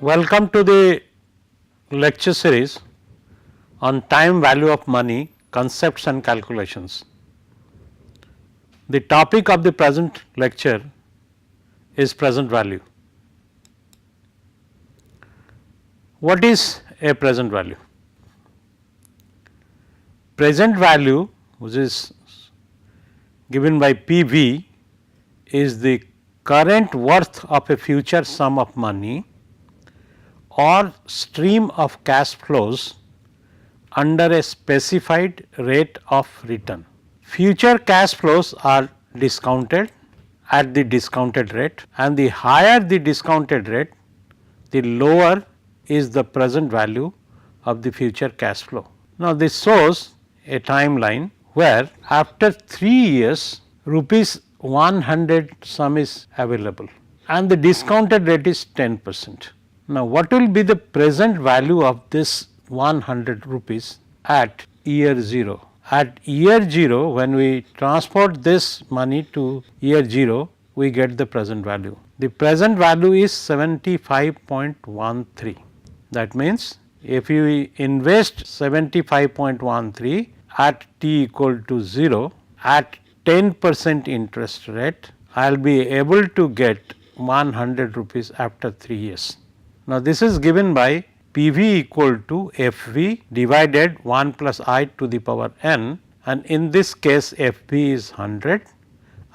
Welcome to the lecture series on time value of money, concepts and calculations. The topic of the present lecture is present value. What is a present value? Present value, which is given by PV, is the current worth of a future sum of money or stream of cash flows under a specified rate of return. Future cash flows are discounted at the discounted rate, and the higher the discounted rate, the lower is the present value of the future cash flow. Now, this shows a timeline where after 3 years rupees 100 sum is available and the discounted rate is 10%. Now, what will be the present value of this 100 rupees at year 0? At year 0, when we transport this money to year 0, we get the present value. The present value is 75.13. That means, if you invest 75.13 at t equal to 0 at 10% interest rate, I will be able to get 100 rupees after 3 years. Now, this is given by PV equal to FV divided 1 plus I to the power n, and in this case FV is 100,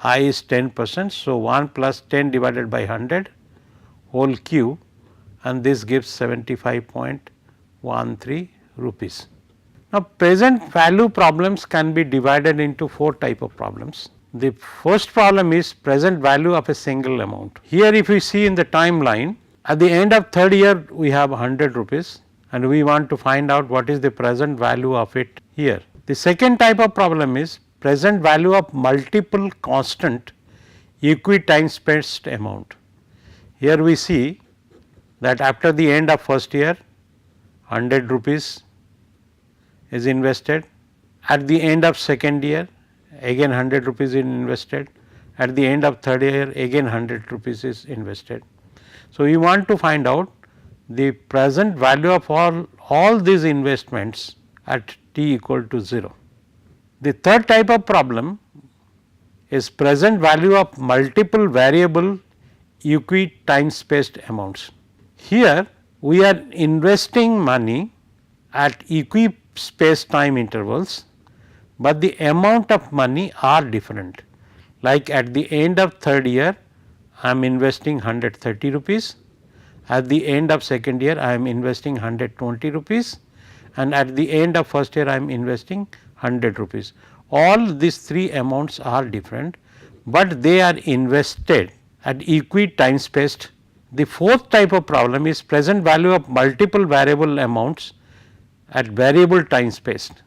I is 10%. So, 1 plus 10 divided by 100 whole cube, and this gives 75.13 rupees. Now, present value problems can be divided into 4 type of problems. The first problem is present value of a single amount. Here if we see in the timeline, at the end of 3rd year we have 100 rupees and we want to find out what is the present value of it here. The second type of problem is present value of multiple constant equi-time spaced amount. Here we see that after the end of first year 100 rupees is invested, at the end of second year again 100 rupees is invested, at the end of 3rd year again 100 rupees is invested. So, we want to find out the present value of all these investments at t equal to 0. The third type of problem is present value of multiple variable equi-time spaced amounts. Here we are investing money at equi-space time intervals, but the amount of money are different. Like at the end of 3rd year I am investing 130 rupees, at the end of second year I am investing 120 rupees, and at the end of first year I am investing 100 rupees. All these 3 amounts are different, but they are invested at equi-time spaced. The fourth type of problem is present value of multiple variable amounts at variable time spaced.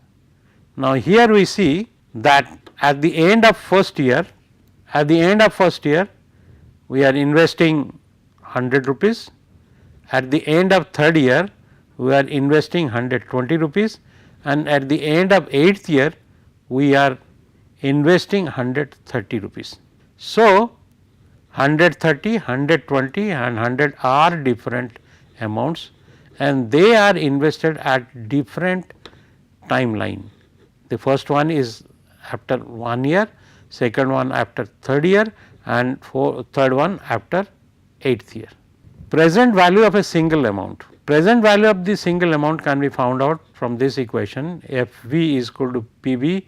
Now, here we see that at the end of first year, we are investing 100 rupees, at the end of 3rd year we are investing 120 rupees, and at the end of 8th year we are investing 130 rupees. So, 130, 120 and 100 are different amounts and they are invested at different timeline. The first one is after 1 year, second one after 3rd year, and third one after 8th year. Present value of a single amount. Present value of the single amount can be found out from this equation, FV is equal to PV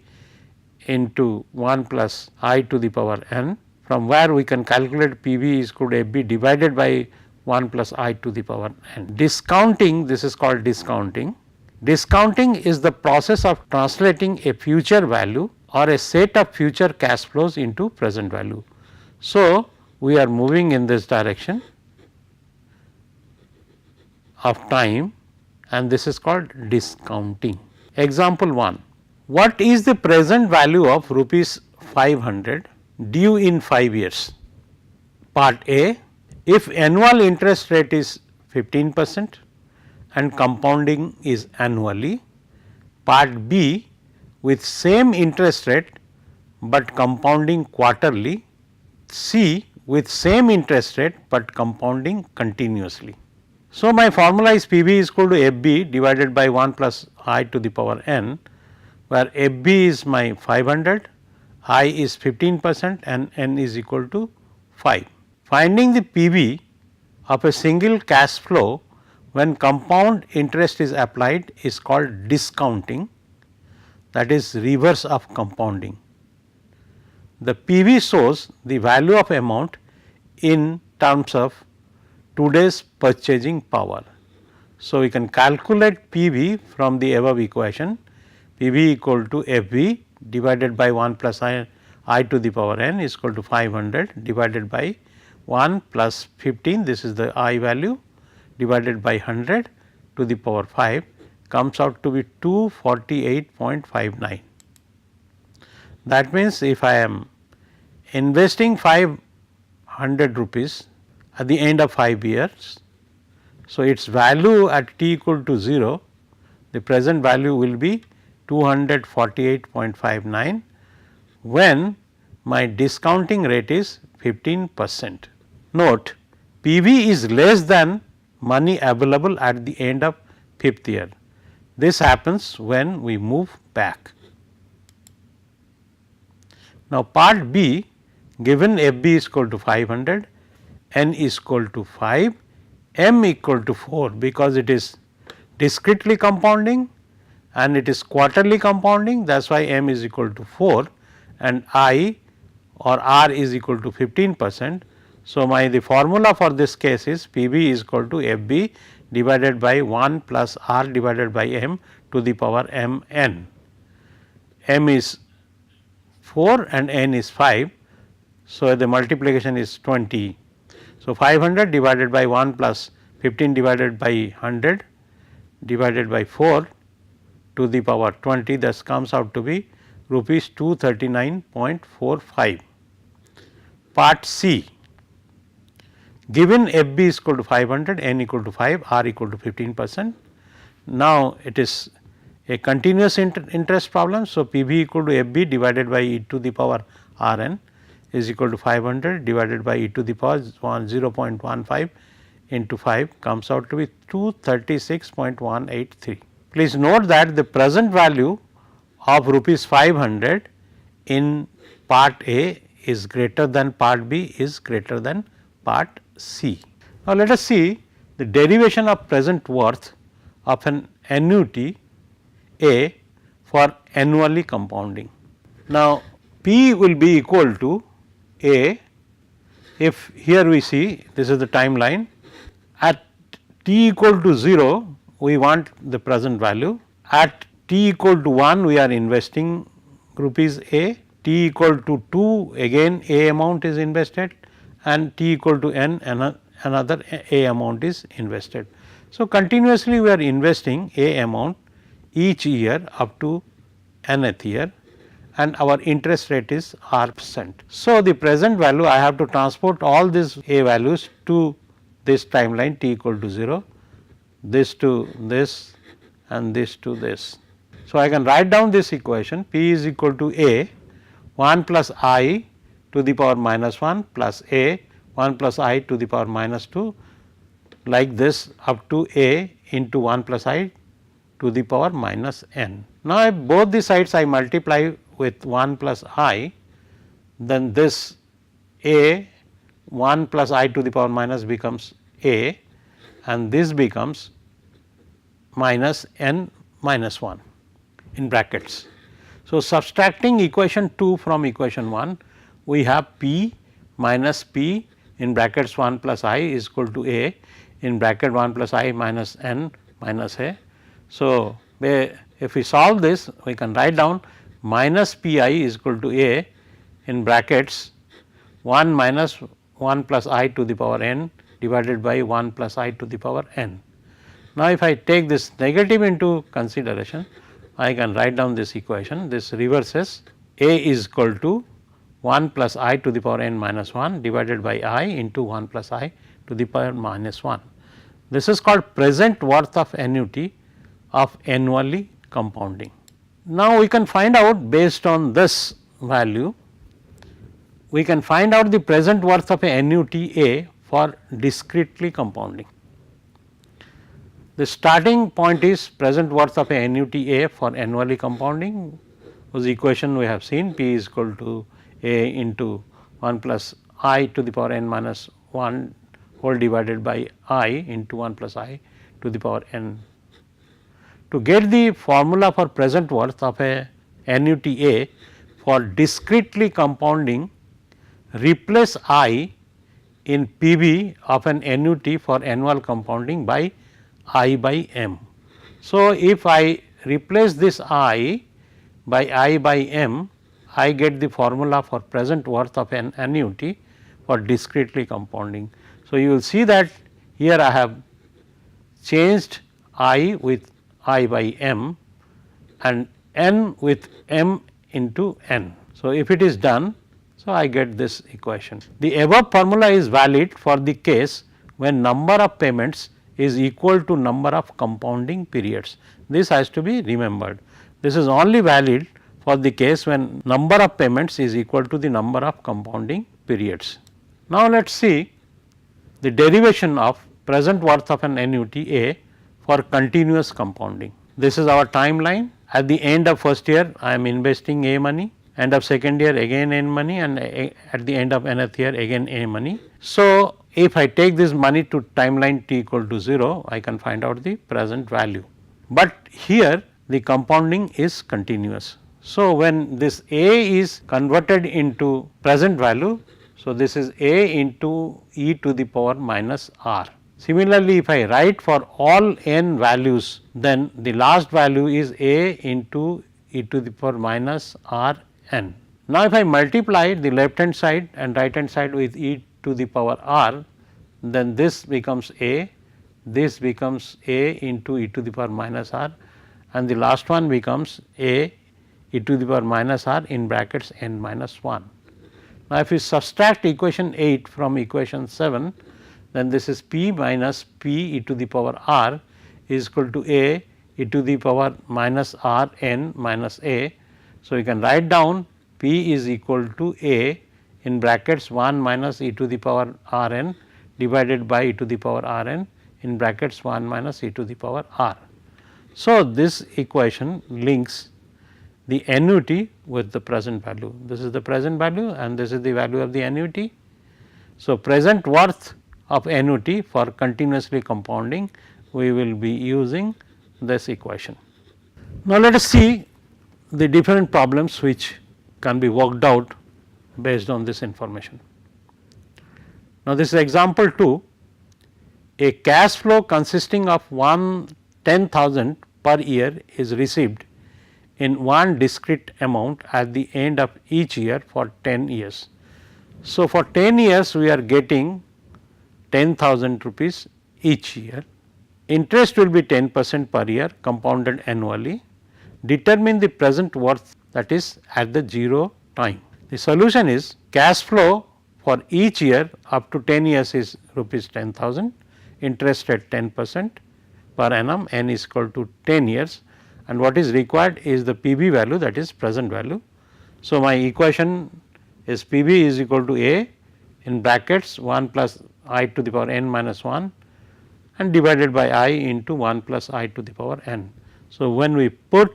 into 1 plus I to the power n, from where we can calculate PV is equal to FB divided by 1 plus I to the power n. Discounting, this is called discounting. Discounting is the process of translating a future value or a set of future cash flows into present value. So, we are moving in this direction of time and this is called discounting. Example 1, what is the present value of rupees 500 due in 5 years? Part A, if annual interest rate is 15% and compounding is annually. Part B, with same interest rate but compounding quarterly. C, with same interest rate but compounding continuously. So, my formula is P b is equal to F b divided by 1 plus I to the power n, where F b is my 500, I is 15% and n is equal to 5. Finding the P b of a single cash flow when compound interest is applied is called discounting, that is reverse of compounding. The P v shows the value of amount in terms of today's purchasing power. So, we can calculate P v from the above equation, P v equal to F v divided by 1 plus I to the power n is equal to 500 divided by 1 plus 15, this is the I value, divided by 100 to the power 5 comes out to be 248.59. That means, if I am investing 500 rupees at the end of 5 years, so its value at t equal to 0, the present value will be 248.59 when my discounting rate is 15%. Note, P v is less than money available at the end of 5th year. This happens when we move back. Now, part B, given F b is equal to 500, n is equal to 5, m equal to 4, because it is discretely compounding and it is quarterly compounding, that is why m is equal to 4 and I or r is equal to 15%. So, the formula for this case is P b is equal to F b divided by 1 plus r divided by m to the power m n. M is 4 and n is 5. So, the multiplication is 20. So, 500 divided by 1 plus 15 divided by 100 divided by 4 to the power 20, thus comes out to be rupees 239.45. Part C, given F b is equal to 500, n equal to 5, r equal to 15%. Now, it is a continuous interest problem. So, P b equal to F b divided by e to the power r n is equal to 500 divided by e to the power 0.15 into 5 comes out to be 236.183. Please note that the present value of rupees 500 in part A is greater than part B is greater than part C. Now, let us see the derivation of present worth of an annuity A for annually compounding. Now, P will be equal to A, if here we see this is the timeline, at t equal to 0 we want the present value, at t equal to 1 we are investing rupees A, t equal to 2 again A amount is invested and t equal to n another A amount is invested. So, continuously we are investing A amount each year up to nth year and our interest rate is r%. So, the present value I have to transport all these A values to this timeline t equal to 0, this to this and this to this. So, I can write down this equation P is equal to A 1 plus I to the power minus 1 plus A 1 plus I to the power minus 2 like this up to A into 1 plus I to the power minus n. Now, if both the sides I multiply with 1 plus I, then this A 1 plus I to the power minus becomes A and this becomes minus n minus 1 in brackets. So, subtracting equation 2 from equation 1, we have P minus P in brackets 1 plus I is equal to A in bracket 1 plus I minus n minus A. So, if we solve this, we can write down minus P I is equal to A in brackets 1 minus 1 plus I to the power n divided by 1 plus I to the power n. Now, if I take this negative into consideration, I can write down this equation, this reverses A is equal to 1 plus I to the power n minus 1 divided by I into 1 plus I to the power minus 1. This is called present worth of annuity of annually compounding. Now, we can find out based on this value, we can find out the present worth of an annuity A for discretely compounding. The starting point is present worth of a annuity A for annually compounding, whose equation we have seen P is equal to A into 1 plus I to the power n minus 1 whole divided by I into 1 plus I to the power n. To get the formula for present worth of a annuity A for discretely compounding, replace I in PB of an annuity for annual compounding by I by m. So, if I replace this I by m, I get the formula for present worth of an annuity for discretely compounding. So, you will see that here I have changed I with I by m and n with m into n. So, if it is done, so I get this equation. The above formula is valid for the case when number of payments is equal to number of compounding periods. This has to be remembered. This is only valid for the case when number of payments is equal to the number of compounding periods. Now, let us see the derivation of present worth of an annuity A for continuous compounding. This is our timeline. At the end of first year, I am investing A money, end of second year again N money, and at the end of nth year again A money. So, if I take this money to timeline t equal to 0, I can find out the present value, but here the compounding is continuous. So, when this A is converted into present value, so this is A into e to the power minus r. Similarly, if I write for all n values, then the last value is A into e to the power minus r n. Now, if I multiply the left hand side and right hand side with e to the power r, then this becomes A, this becomes A into e to the power minus r, and the last one becomes A e to the power minus r in brackets n minus 1. Now, if you subtract equation 8 from equation 7, then this is P minus P e to the power r is equal to A e to the power minus r n minus A. So, you can write down P is equal to A in brackets 1 minus e to the power r n divided by e to the power r n in brackets 1 minus e to the power r. So, this equation links the annuity with the present value. This is the present value and this is the value of the annuity. So, present worth of annuity for continuously compounding, we will be using this equation. Now, let us see the different problems which can be worked out based on this information. Now, this is example 2. A cash flow consisting of 10,000 per year is received in one discrete amount at the end of each year for 10 years. So, for 10 years we are getting 10,000 rupees each year. Interest will be 10% per year compounded annually. Determine the present worth, that is at the 0 time. The solution is cash flow for each year up to 10 years is rupees 10,000, interest at 10% per annum, n is equal to 10 years, and what is required is the PB value, that is present value. So, my equation is PB is equal to A in brackets 1 plus I to the power n minus 1 and divided by I into 1 plus I to the power n. So, when we put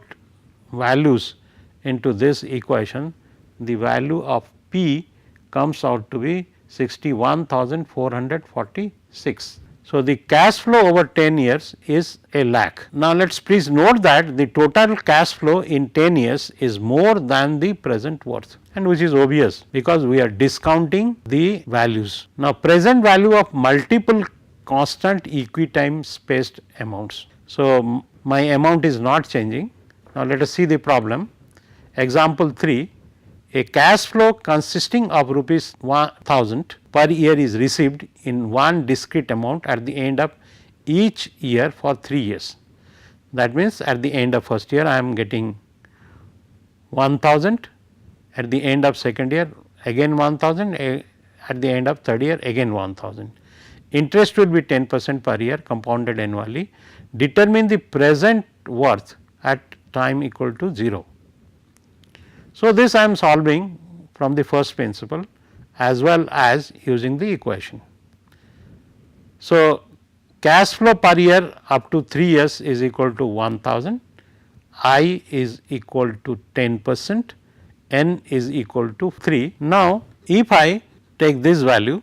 values into this equation, the value of P comes out to be 61,446. So, the cash flow over 10 years is a lakh. Now, let us please note that the total cash flow in 10 years is more than the present worth, and which is obvious because we are discounting the values. Now, present value of multiple constant equitime spaced amounts. So, my amount is not changing. Now, let us see the problem. Example 3, a cash flow consisting of rupees 1000 per year is received in one discrete amount at the end of each year for 3 years. That means, at the end of first year I am getting 1000, at the end of second year again 1000, at the end of third year again 1000. Interest will be 10% per year compounded annually. Determine the present worth at time equal to 0. So, this I am solving from the first principle as well as using the equation. So, cash flow per year up to 3 years is equal to 1000, I is equal to 10%, n is equal to 3. Now, if I take this value,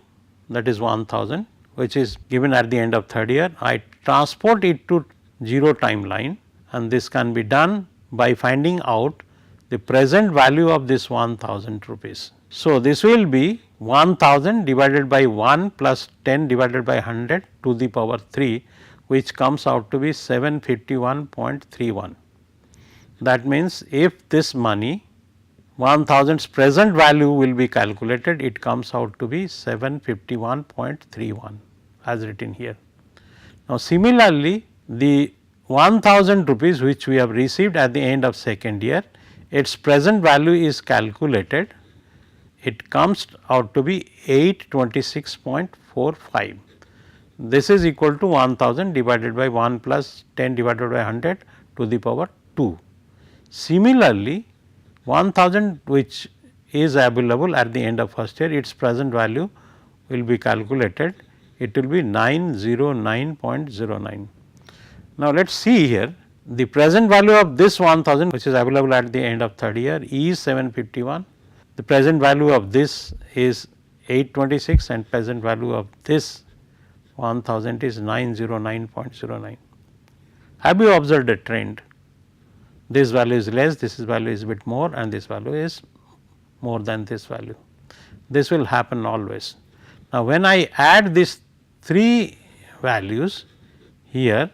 that is 1000, which is given at the end of 3rd year, I transport it to 0 timeline, and this can be done by finding out the present value of this 1000 rupees. So, this will be 1000 divided by 1 plus 10 divided by 100 to the power 3, which comes out to be 751.31. That means, if this money 1000's present value will be calculated, it comes out to be 751.31 as written here. Now, similarly, the 1000 rupees which we have received at the end of 2nd year, its present value is calculated, it comes out to be 826.45. This is equal to 1000 divided by 1 plus 10 divided by 100 to the power 2. Similarly, 1000 which is available at the end of 1st year, its present value will be calculated, it will be 909.09. Now, let us see here, the present value of this 1000 which is available at the end of 3rd year is 751, the present value of this is 826 and present value of this 1000 is 909.09. Have you observed a trend? This value is less, this value is a bit more, and this value is more than this value. This will happen always. Now, when I add these 3 values here,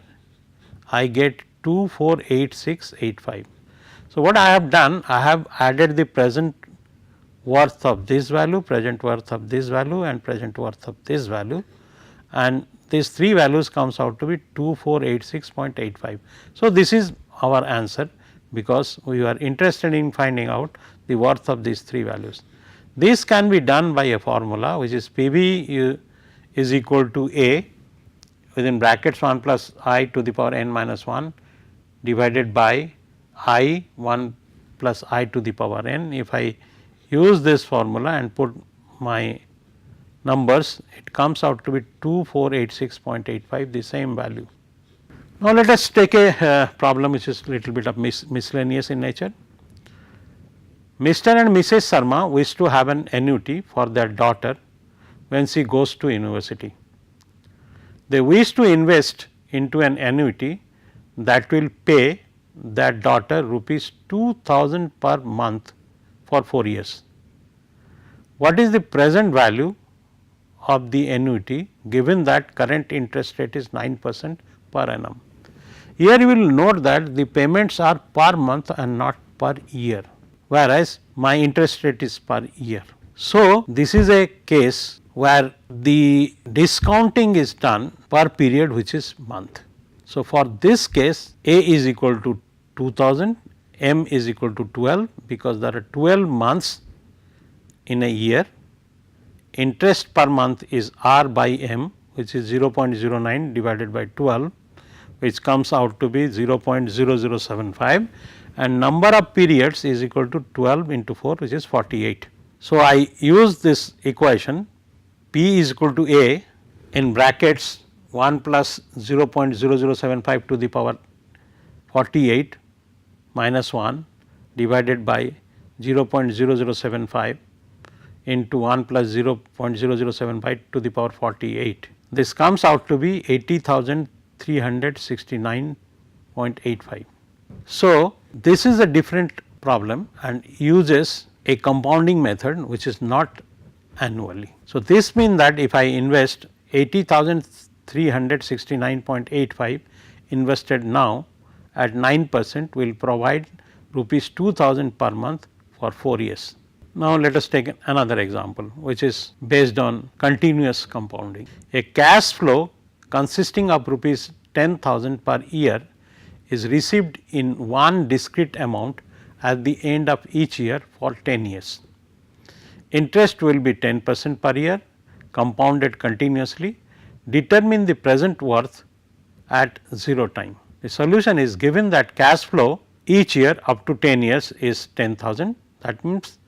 I get 248685. So, what I have done? I have added the present worth of this value, present worth of this value, and present worth of this value, and these 3 values comes out to be 2486.85. So, this is our answer, because we are interested in finding out the worth of these 3 values. This can be done by a formula which is PV is equal to A within brackets 1 plus I to the power n minus 1 divided by I 1 plus I to the power n. If I use this formula and put my numbers, it comes out to be 2486.85, the same value. Now, let us take a problem which is little bit of miscellaneous in nature. Mr. and Mrs. Sharma wish to have an annuity for their daughter when she goes to university. They wish to invest into an annuity that will pay their daughter rupees 2000 per month for 4 years. What is the present value of the annuity given that current interest rate is 9% per annum? Here you will note that the payments are per month and not per year, whereas my interest rate is per year. So, this is a case where the discounting is done per period, which is month. So, for this case A is equal to 2000, M is equal to 12, because there are 12 months in a year. Interest per month is R by M, which is 0.09 divided by 12, which comes out to be 0.0075, and number of periods is equal to 12 into 4, which is 48. So, I use this equation P is equal to A in brackets 1 plus 0.0075 to the power 48 minus 1 divided by 0.0075 into 1 plus 0.0075 to the power 48. This comes out to be 80,369.85. So, this is a different problem and uses a compounding method which is not annually. So, this means that if I invest 80,369.85 invested now at 9% will provide rupees 2000 per month for 4 years. Now, let us take another example which is based on continuous compounding. A cash flow consisting of rupees 10,000 per year is received in one discrete amount at the end of each year for 10 years. Interest will be 10% per year compounded continuously. Determine the present worth at 0 time. The solution is given that cash flow each year up to 10 years is 10,000. That means,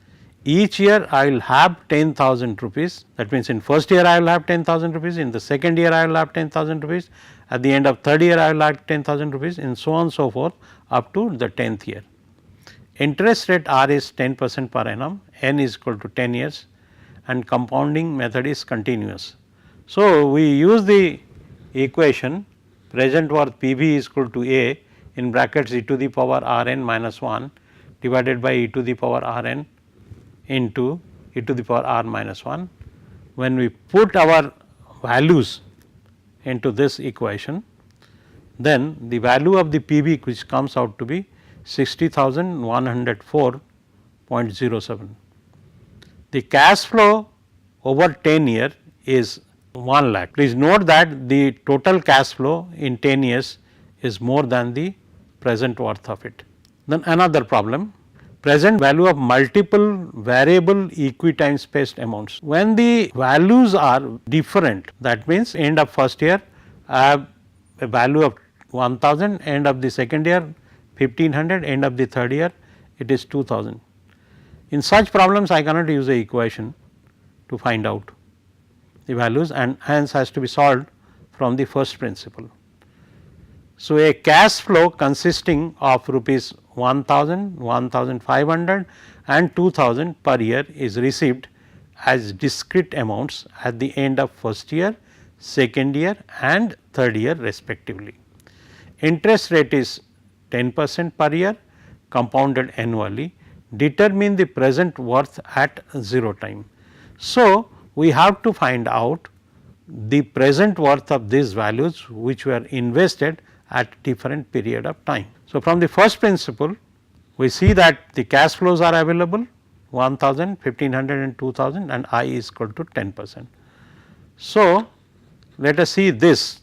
each year I will have 10,000 rupees, that means in first year I will have 10,000 rupees, in the second year I will have 10,000 rupees, at the end of third year I will have 10,000 rupees, and so on so forth up to the 10th year. Interest rate R is 10% per annum, n is equal to 10 years, and compounding method is continuous. So, we use the equation present worth P B is equal to A in brackets e to the power r n minus 1 divided by e to the power r n into e to the power r minus 1. When we put our values into this equation, then the value of the P B which comes out to be 60,104.07. The cash flow over 10 year is 1 lakh. Please note that the total cash flow in 10 years is more than the present worth of it. Then another problem, present value of multiple variable equitime spaced amounts. When the values are different, that means end of first year I have a value of 1000, end of the second year 1500, end of the third year it is 2000. In such problems I cannot use the equation to find out the values, and hence has to be solved from the first principle. So, a cash flow consisting of rupees 1000, 1500 and 2000 per year is received as discrete amounts at the end of first year, second year and third year respectively. Interest rate is 10% per year compounded annually, determine the present worth at 0 time. So, we have to find out the present worth of these values which were invested at different period of time. So, from the first principle we see that the cash flows are available 1000, 1500 and 2000 and I is equal to 10%. So, let us see this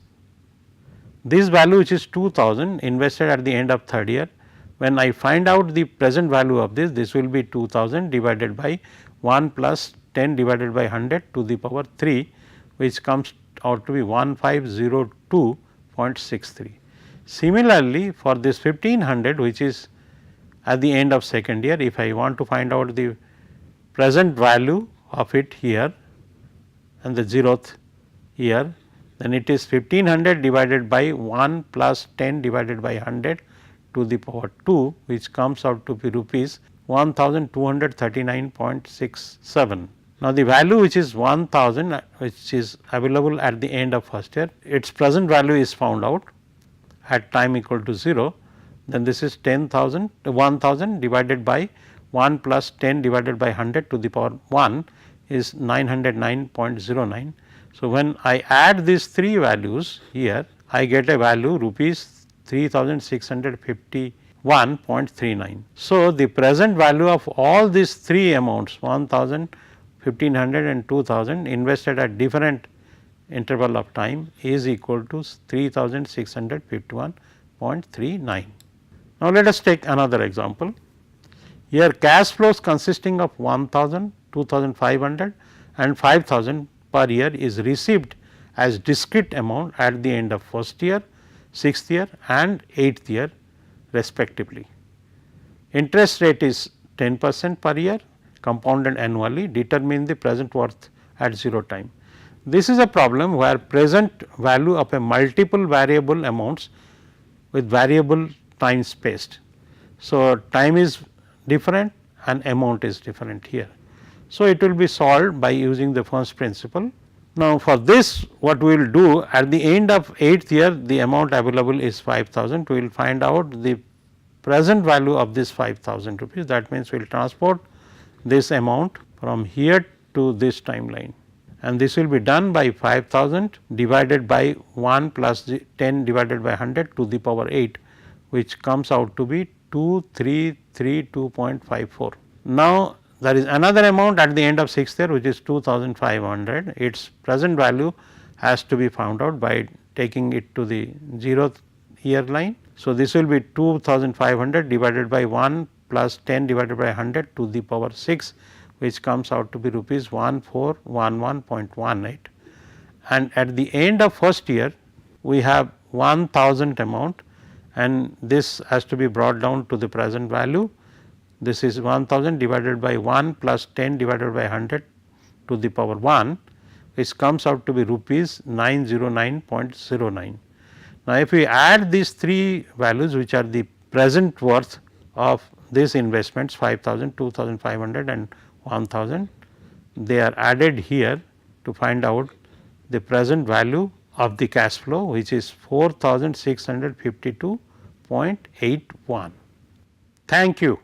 value which is 2000 invested at the end of third year. When I find out the present value of this will be 2000 divided by 1 plus 10 divided by 100 to the power 3, which comes out to be 1502.63. Similarly, for this 1500 which is at the end of second year, if I want to find out the present value of it here and the 0th year, then it is 1500 divided by 1 plus 10 divided by 100 to the power 2, which comes out to be rupees 1239.67. Now, the value which is 1000 which is available at the end of first year, its present value is found out at time equal to 0, then this is 10,000 1000 divided by 1 plus 10 divided by 100 to the power 1 is 909.09. So, when I add these three values here, I get a value rupees 3651.39. So, the present value of all these three amounts 1000, 1500 and 2000 invested at different interval of time is equal to 3651.39. Now, let us take another example. Here cash flows consisting of 1000, 2500 and 5000 per year is received as discrete amount at the end of first year, 6th year and 8th year respectively. Interest rate is 10% per year compounded annually, determine the present worth at 0 time. This is a problem where present value of a multiple variable amounts with variable time spaced. So, time is different and amount is different here. So, it will be solved by using the first principle. Now, for this what we will do at the end of 8th year the amount available is 5000, we will find out the present value of this 5000 rupees, that means we will transport this amount from here to this timeline, and this will be done by 5000 divided by 1 plus 10 divided by 100 to the power 8, which comes out to be 2332.54. Now, there is another amount at the end of 6th year which is 2500, its present value has to be found out by taking it to the 0th year line. So, this will be 2500 divided by 1 plus 10 divided by 100 to the power 6, which comes out to be rupees 1411.18, and at the end of first year we have 1000 amount, and this has to be brought down to the present value This is 1000 divided by 1 plus 10 divided by 100 to the power 1, which comes out to be rupees 909.09. Now, if we add these three values, which are the present worth of these investments 5000, 2500 and 1000, they are added here to find out the present value of the cash flow, which is 4652.81. Thank you.